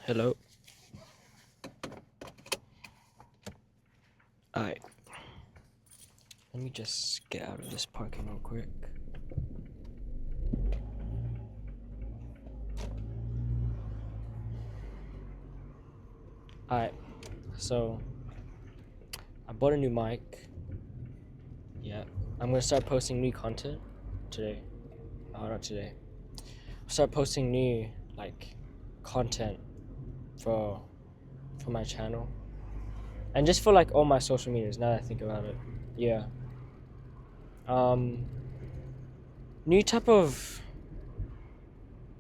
Hello. Alright. Let me just get out of this parking real quick. Alright. So I bought a new mic. Yeah. I'm gonna start posting new content today. Oh, not today. Start posting new content for my channel. And just for all my social medias now that I think about it. Yeah. New type of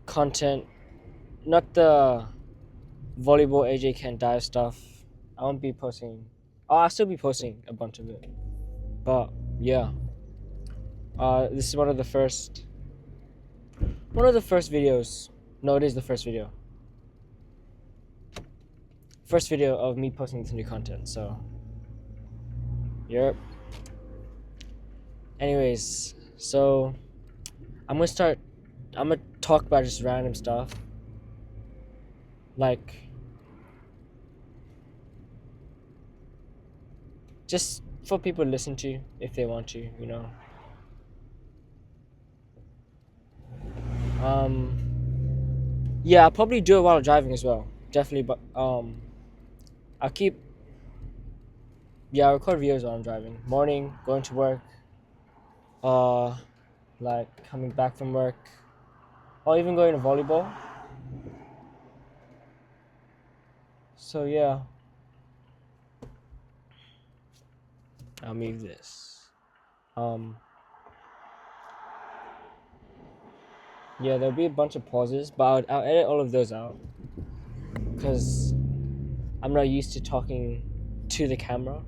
content, not the volleyball AJ can't dive stuff. I won't be posting. I'll still be posting a bunch of it. But yeah. This is one of the first videos. No, it is the first video. First video of me posting this new content, so yep. Anyways, so I'm gonna talk about just random stuff. Just for people to listen to if they want to, you know. Yeah, I'll probably do it while driving as well. Definitely, but I'll record videos while I'm driving. Morning, going to work, coming back from work, or even going to volleyball. So yeah. I'll move this. Yeah, there'll be a bunch of pauses, but I'll edit all of those out because I'm not used to talking to the camera.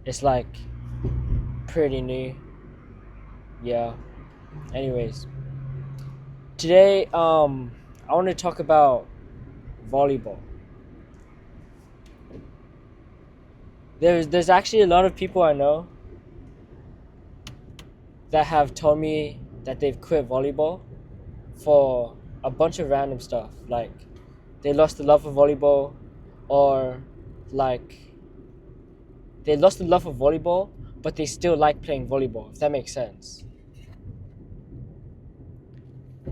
It's pretty new. Yeah. Anyways, today I want to talk about volleyball. There's actually a lot of people I know that have told me that they've quit volleyball for a bunch of random stuff, like they lost the love of volleyball, or they lost the love of volleyball but they still like playing volleyball, if that makes sense.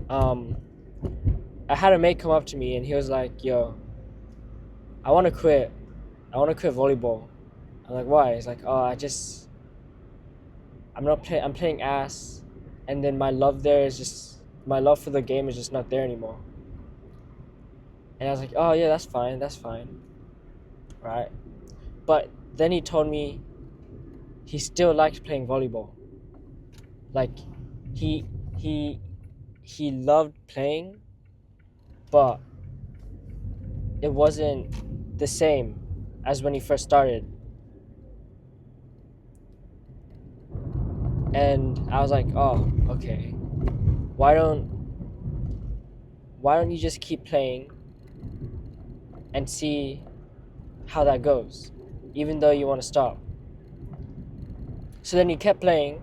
I had a mate come up to me and he was like, yo, I want to quit volleyball. I'm like, why? He's like, oh, I'm playing ass, and then my love for the game is just not there anymore. And I was like, oh yeah, that's fine, right? But then he told me he still likes playing volleyball. He loved playing, but it wasn't the same as when he first started. And I was like, oh, okay. Why don't you just keep playing and see how that goes, even though you want to stop? So then he kept playing,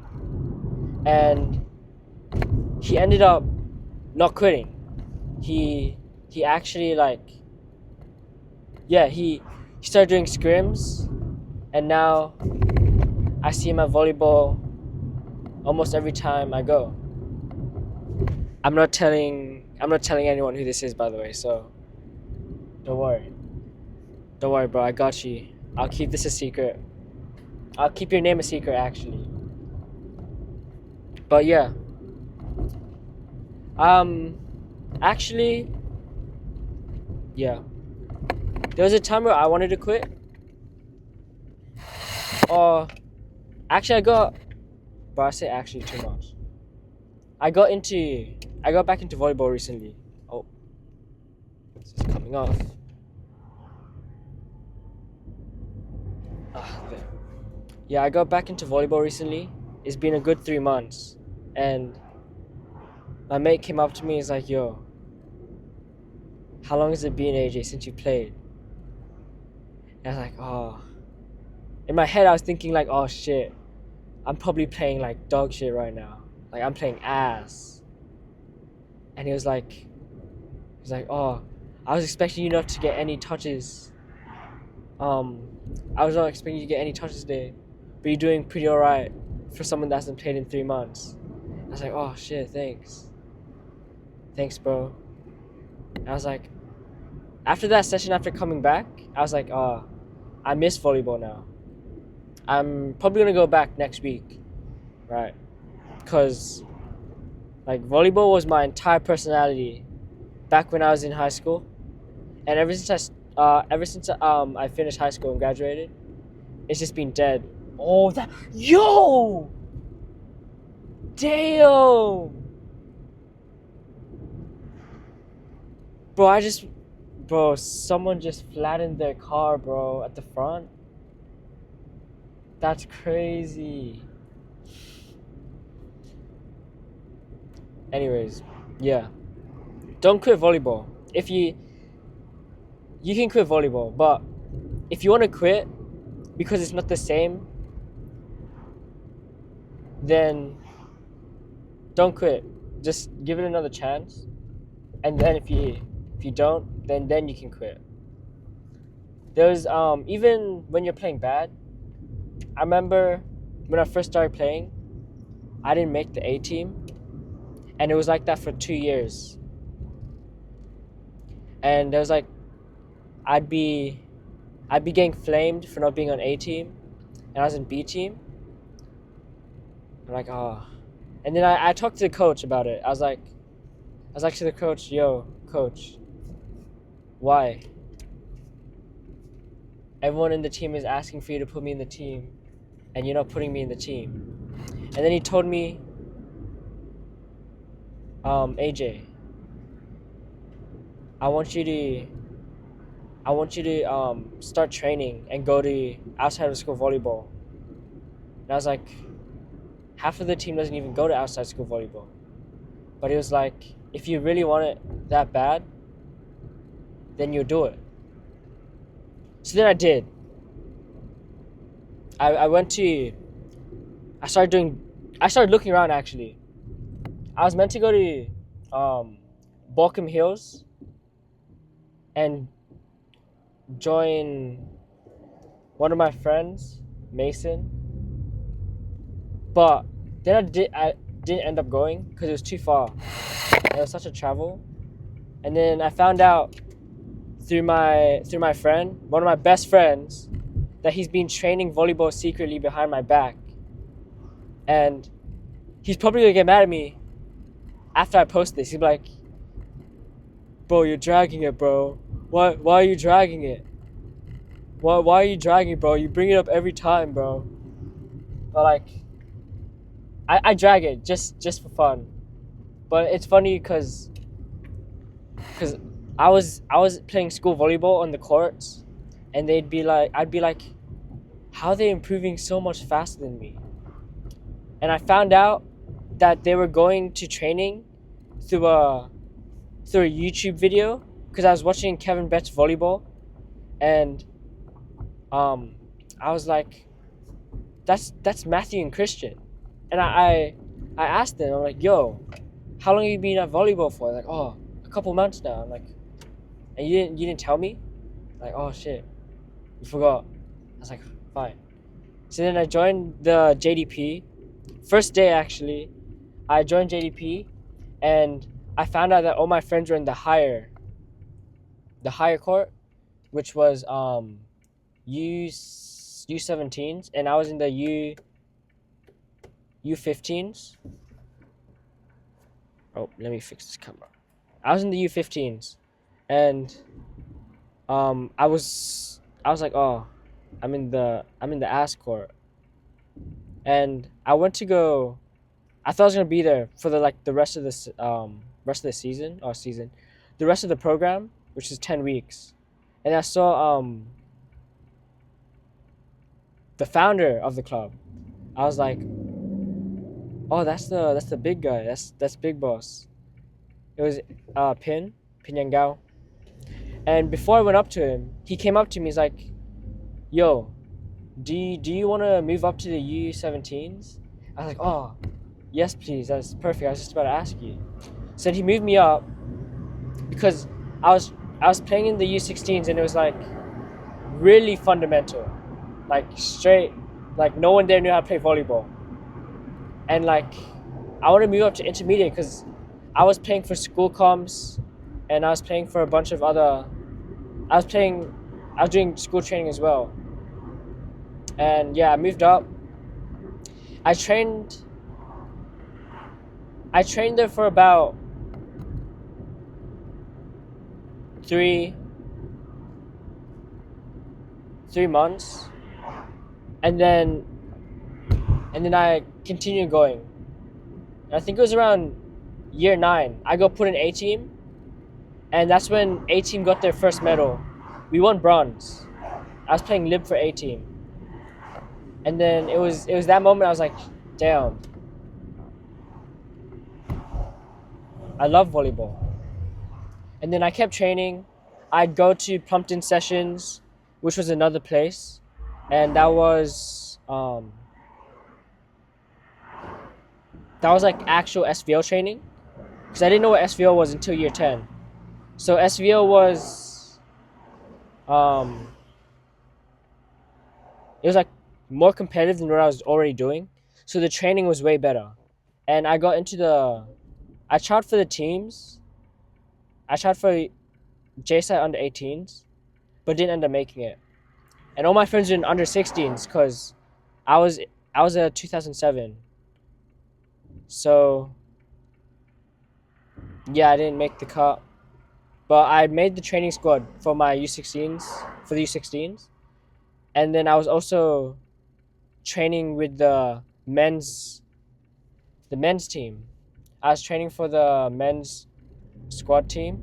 and he ended up not quitting. He actually he started doing scrims, and now I see him at volleyball almost every time I go. I'm not telling anyone who this is, by the way, so don't worry, bro. I got you. I'll keep this a secret. I'll keep your name a secret, actually. But yeah. Actually, yeah. There was a time where I wanted to quit. Actually, but I say actually too much. I got back into volleyball recently. Oh, this is coming off. There. Yeah, I got back into volleyball recently. It's been a good 3 months, and my mate came up to me. He's like, "Yo, how long has it been, AJ, since you played?" And I was like, "Oh." In my head, I was thinking "Oh shit, I'm probably playing dog shit right now. I'm playing ass." And he was like, "Oh, I was expecting you not to get any touches. I was not expecting you to get any touches today, but you're doing pretty alright for someone that hasn't played in 3 months. I was like, oh shit, thanks. Thanks, bro. I was like, after that session, after coming back, I was like, oh, I miss volleyball now. I'm probably gonna go back next week, right? Because like volleyball was my entire personality back when I was in high school, and ever since I finished high school and graduated, it's just been dead. Oh, that yo, damn, bro! Someone just flattened their car, bro, at the front. That's crazy. Anyways, yeah. Don't quit volleyball. If you can quit volleyball, but if you want to quit because it's not the same, then don't quit. Just give it another chance. And then if you don't, then you can quit. There's even when you're playing bad, I remember when I first started playing, I didn't make the A team, and it was like that for 2 years. And there was like, I'd be getting flamed for not being on A team, and I was in B team. I'm like, oh. And then I talked to the coach about it. I was like to the coach, yo, coach, why? Everyone in the team is asking for you to put me in the team, and you're not putting me in the team. And then he told me, AJ, I want you to start training and go to outside of school volleyball. And I was like, half of the team doesn't even go to outside school volleyball. But he was like, if you really want it that bad, then you'll do it. So then I did. I started looking around actually. I was meant to go to Balcom Hills and join one of my friends, Mason. But then I didn't end up going because it was too far. It was such a travel. And then I found out through my friend, one of my best friends, that he's been training volleyball secretly behind my back. And he's probably gonna get mad at me after I post this. He'll be like, bro, you're dragging it, bro. Why are you dragging it? Why are you dragging it, bro? You bring it up every time, bro. But like, I drag it just for fun. But it's funny because I was playing school volleyball on the courts, and I'd be like, how are they improving so much faster than me? And I found out that they were going to training through a YouTube video because I was watching Kevin Bett's volleyball, and I was like, that's Matthew and Christian. And I asked them, I'm like, yo, how long have you been at volleyball for? They're like, oh, a couple months now. I'm like, and you didn't tell me? Like, oh shit, you forgot. I was like, fine. So then I joined the JDP. First day actually, I joined JDP, and I found out that all my friends were in the higher court, which was U17s, and I was in the U15s. Oh, let me fix this camera. I was in the U15s, and I was like, oh, I'm in the ass court, and I went to go. I thought I was gonna be there for the rest of the season, the rest of the program, which is 10 weeks, and I saw the founder of the club. I was like, oh, that's the big guy. That's Big Boss. It was Pin Yangao. And before I went up to him, he came up to me. He's like, yo, do you want to move up to the U17s? I was like, oh, yes, please. That's perfect. I was just about to ask you. So he moved me up because I was I was playing in the U16s, and it was like really fundamental, like straight, like no one there knew how to play volleyball. And like I want to move up to intermediate because I was playing for school comps, and I was playing for a bunch of other. I was playing, I was doing school training as well. And yeah, I moved up. I trained. I trained there for about three 3 months, and then I continued going. And I think it was around year 9. I got put in A team, and that's when A team got their first medal. We won bronze. I was playing lib for A team, and then it was that moment I was like, damn, I love volleyball. And then I kept training. I'd go to Plumpton sessions, which was another place, and that was like actual SVO training, because I didn't know what SVO was until year 10. So SVO was it was like more competitive than what I was already doing, so the training was way better. And I got into I tried for the teams. I tried for JSI under 18s, but didn't end up making it. And all my friends were in under 16s because I was a 2007. So yeah, I didn't make the cut. But I made the training squad for my U16s, for the U16s. And then I was also training with the men's team. I was training for the men's squad team.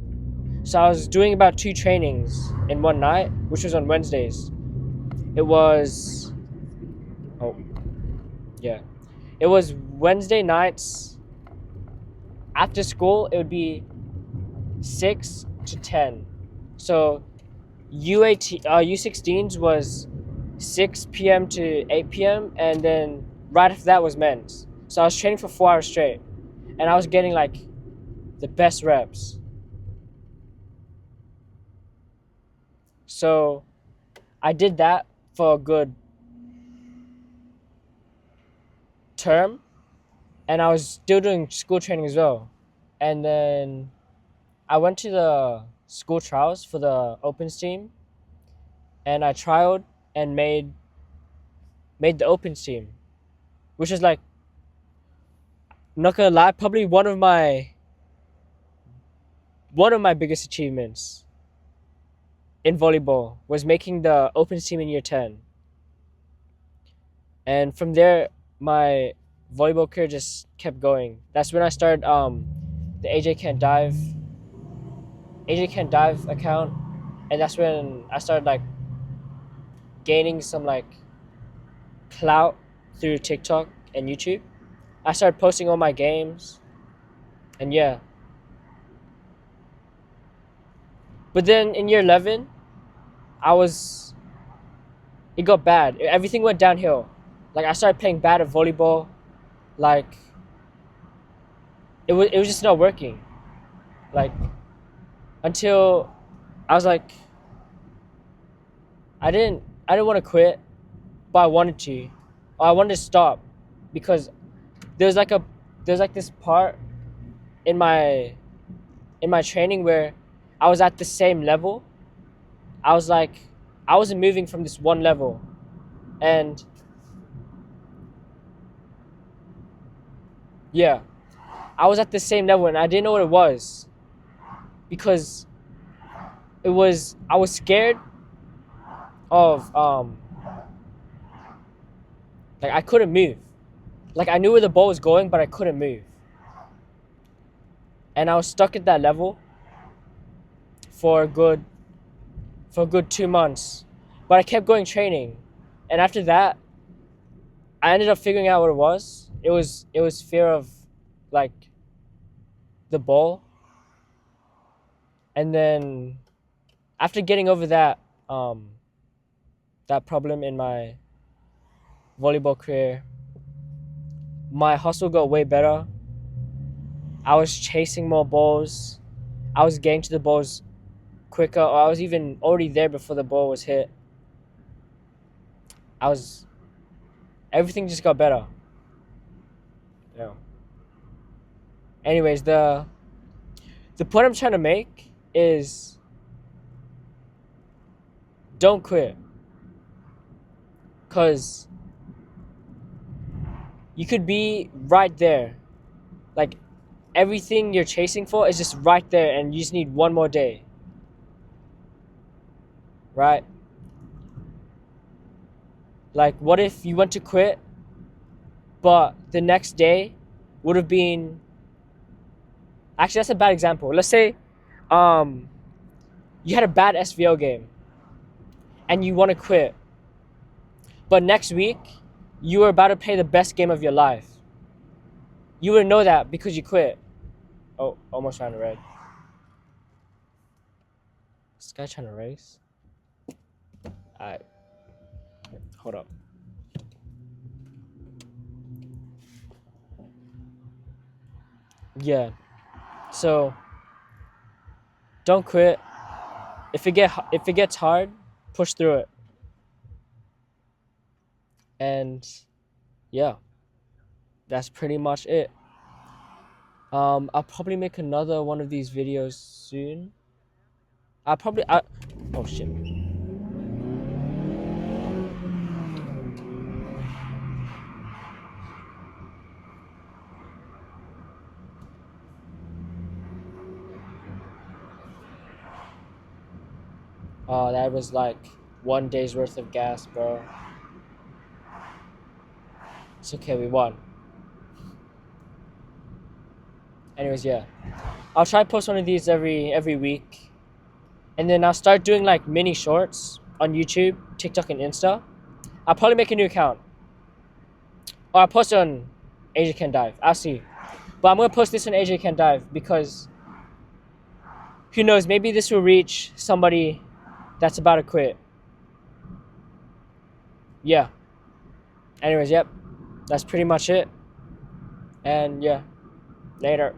So I was doing about 2 trainings in one night, which was on Wednesdays. It was It was Wednesday nights after school. It would be 6 to 10. So U16s was 6 p.m. to 8 p.m. and then right after that was men's. So I was training for 4 hours straight, and I was getting like the best reps. So I did that for a good term, and I was still doing school training as well. And then I went to the school trials for the Opens team, and I trialed and made the Opens team, which is like, not gonna lie, probably one of my biggest achievements in volleyball was making the Opens team in year 10. And from there, my volleyball career just kept going. That's when I started the AJ Can't Dive account, and that's when I started like gaining some like clout through TikTok and YouTube. I started posting all my games, and yeah. But then in year 11, it got bad. Everything went downhill. Like I started playing bad at volleyball. Like it was just not working. Like until I was like, I didn't want to quit, but I wanted to. Or I wanted to stop because there's like this part in my training where I was at the same level. I wasn't moving from this one level, and yeah, I was at the same level, and I didn't know what it was, because I was scared of like I couldn't move. Like I knew where the ball was going, but I couldn't move, and I was stuck at that level for a good 2 months. But I kept going training, and after that, I ended up figuring out what it was. It was fear of like the ball. And then after getting over that problem in my volleyball career, my hustle got way better. I was chasing more balls. I was getting to the balls quicker, or I was even already there before the ball was hit. Everything just got better. Yeah. Anyways, the point I'm trying to make is don't quit. Cause you could be right there. Like everything you're chasing for is just right there, and you just need one more day. Right? Like, what if you went to quit, but the next day would have been. Actually, that's a bad example. Let's say you had a bad SVO game and you want to quit, but next week you were about to play the best game of your life. You would know that because you quit. Oh, almost ran a red. Is this guy trying to race? Alright, hold up. Yeah. So don't quit. If it gets hard, push through it. And yeah, that's pretty much it. I'll probably make another one of these videos soon. Oh shit. Oh, that was like 1 day's worth of gas, bro. It's okay, we won. Anyways, yeah. I'll try to post one of these every week. And then I'll start doing like mini shorts on YouTube, TikTok, and Insta. I'll probably make a new account. Or I'll post it on AJ Can Dive. I'll see. But I'm going to post this on AJ Can Dive because who knows, maybe this will reach somebody that's about to quit. Yeah. Anyways, yep. That's pretty much it. And yeah. Later.